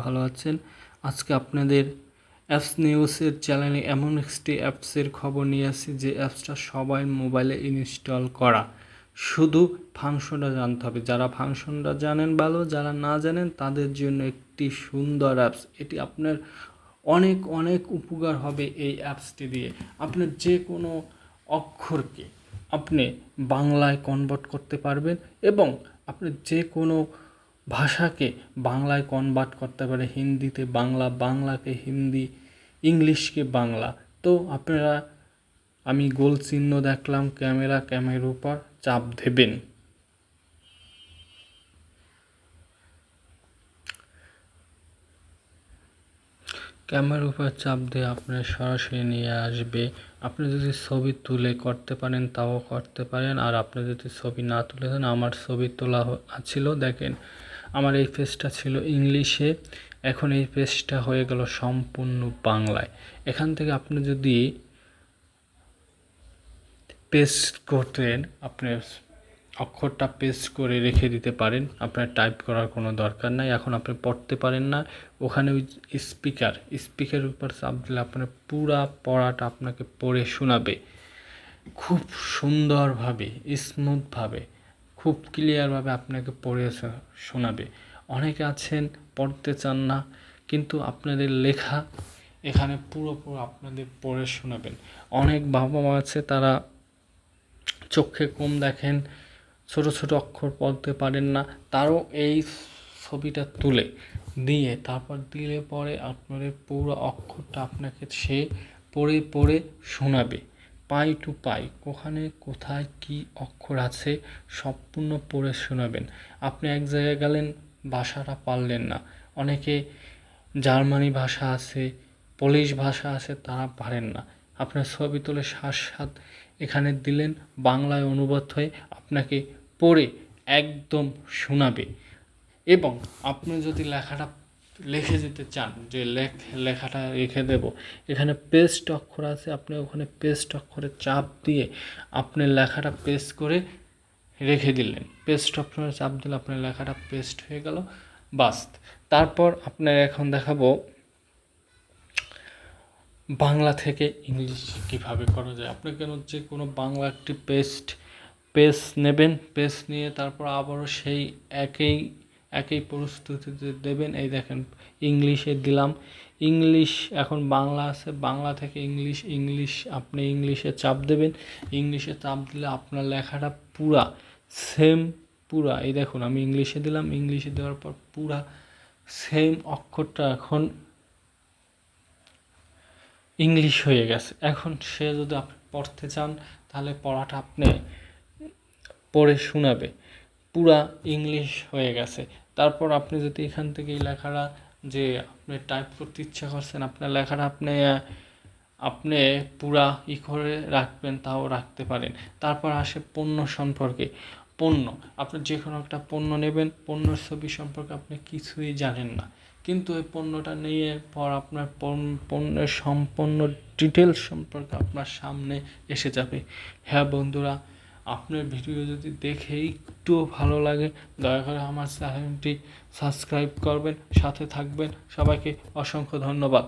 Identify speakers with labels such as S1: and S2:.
S1: ভালো আছেন। আজকে আপনাদের অ্যাপস নিউজের চ্যানেলে এমন একটি অ্যাপসের খবর নিয়ে আসি যে অ্যাপসটা সবাই মোবাইলে ইনস্টল করা, শুধু ফাংশনটা জানতে হবে। যারা ফাংশনটা জানেন ভালো, যারা না জানেন তাদের জন্য একটি সুন্দর অ্যাপস। এটি আপনার অনেক অনেক উপকার হবে এই অ্যাপসটি দিয়ে। আপনার যে কোনো অক্ষরকে আপনি বাংলায় কনভার্ট করতে পারবেন এবং আপনি যে কোনো ভাষাকে বাংলায় কনভার্ট করতে পারে, হিন্দিতে বাংলা, বাংলাকে হিন্দি, ইংলিশকে বাংলা। তো আপনারা, আমি গোল চিহ্ন দেখলাম, ক্যামেরার উপর চাপ দেবেন। ক্যামেরার উপর চাপ দিয়ে আপনার সরাসরি নিয়ে আসবে। আপনি যদি ছবি তুলে করতে পারেন তাও করতে পারেন, আর আপনি যদি ছবি না তুলে দেন, আমার ছবি তোলা ছিল, দেখেন আমার এই পেজটা ছিল ইংলিশে, এখন এই পেজটা হয়ে গেল সম্পূর্ণ বাংলায়। এখান থেকে আপনি যদি পেস্ট করতেন, আপনি অক্ষরটা পেস্ট করে রেখে দিতে পারেন, আপনার টাইপ করার কোনো দরকার নাই। এখন আপনি পড়তে পারেন না, ওখানে ওই স্পিকারের উপর চাপ দিলে আপনার পুরা পড়াটা আপনাকে পড়ে শোনাবে, খুব সুন্দরভাবে, স্মুথভাবে, খুব ক্লিয়ারভাবে আপনাকে পড়ে শোনাবে। অনেকে আছেন পড়তে চান না, কিন্তু আপনাদের লেখা এখানে পুরোপুরি আপনাদের পড়ে শোনাবেন। অনেক বাবা মা আছে, তারা চোখে কম দেখেন, ছোট ছোট অক্ষর পড়তে পারেন না, তারও এই ছবিটা তুলে দিয়ে তারপর দিলে পরে আপনাদের পুরো অক্ষরটা আপনাকে সে পড়ে পড়ে শোনাবে, পাই টু পাই, ওখানে কোথায় কি অক্ষর আছে সম্পূর্ণ পড়ে শোনাবেন। আপনি এক জায়গায় গেলেন, ভাষাটা পারলেন না, অনেকে জার্মানি ভাষা আছে, পোলিশ ভাষা আছে, তারা পারেন না, আপনার ছবি তুলে সাত এখানে দিলেন, বাংলায় অনুবাদ হয়ে আপনাকে পড়ে একদম শোনাবে। এবং আপনি যদি লেখাটা লিখে যেতে চান, যে লেখাটা রেখে দেব, এখানে পেস্ট অক্ষর আছে, আপনি ওখানে পেস্ট অক্ষরে চাপ দিয়ে আপনি লেখাটা পেস্ট করে রেখে দিলেন। পেস্ট অক্ষরে চাপ দিলে আপনার লেখাটা পেস্ট হয়ে গেল, বাস। তারপর আপনার এখন দেখাবো বাংলা থেকে ইংলিশ কীভাবে করা যায়। আপনি কেন যে কোনো বাংলা একটি পেজ নেবেন, পেজ নিয়ে তারপর আবারও সেই একই পরিস্থিতিতে দেবেন। এই দেখেন ইংলিশে দিলাম, ইংলিশ এখন বাংলা আছে, বাংলা থেকে ইংলিশ আপনি ইংলিশে চাপ দেবেন। ইংলিশে চাপ দিলে আপনার লেখাটা পুরা এই দেখুন আমি ইংলিশে দিলাম, ইংলিশে দেওয়ার পর পুরা সেম অক্ষরটা এখন ইংলিশ হয়ে গেছে। এখন সে যদি আপনি পড়তে চান, তাহলে পড়াটা আপনি পড়ে শোনাবে, পুরা ইংলিশ হয়ে গেছে। তারপর আপনি যদি এখান থেকে এই লেখাটা যে আপনি টাইপ করতে ইচ্ছা করছেন, আপনার লেখাটা আপনি পুরা করে রাখবেন, তাও রাখতে পারেন। তারপর আসে পণ্য সম্পর্কে। আপনি যে কোনো একটা পণ্য নেবেন, পণ্যর ছবি সম্পর্কে আপনি কিছুই জানেন না, কিন্তু এই পণ্যটা নিয়ে পর আপনার পণ্যের সম্পূর্ণ ডিটেলস সম্পর্কে আপনার সামনে এসে যাবে। হ্যাঁ বন্ধুরা, আপনার ভিডিও যদি দেখে একটুও ভালো লাগে, দয়া করে আমার চ্যানেলটি সাবস্ক্রাইব করবেন, সাথে থাকবেন। সবাইকে অসংখ্য ধন্যবাদ।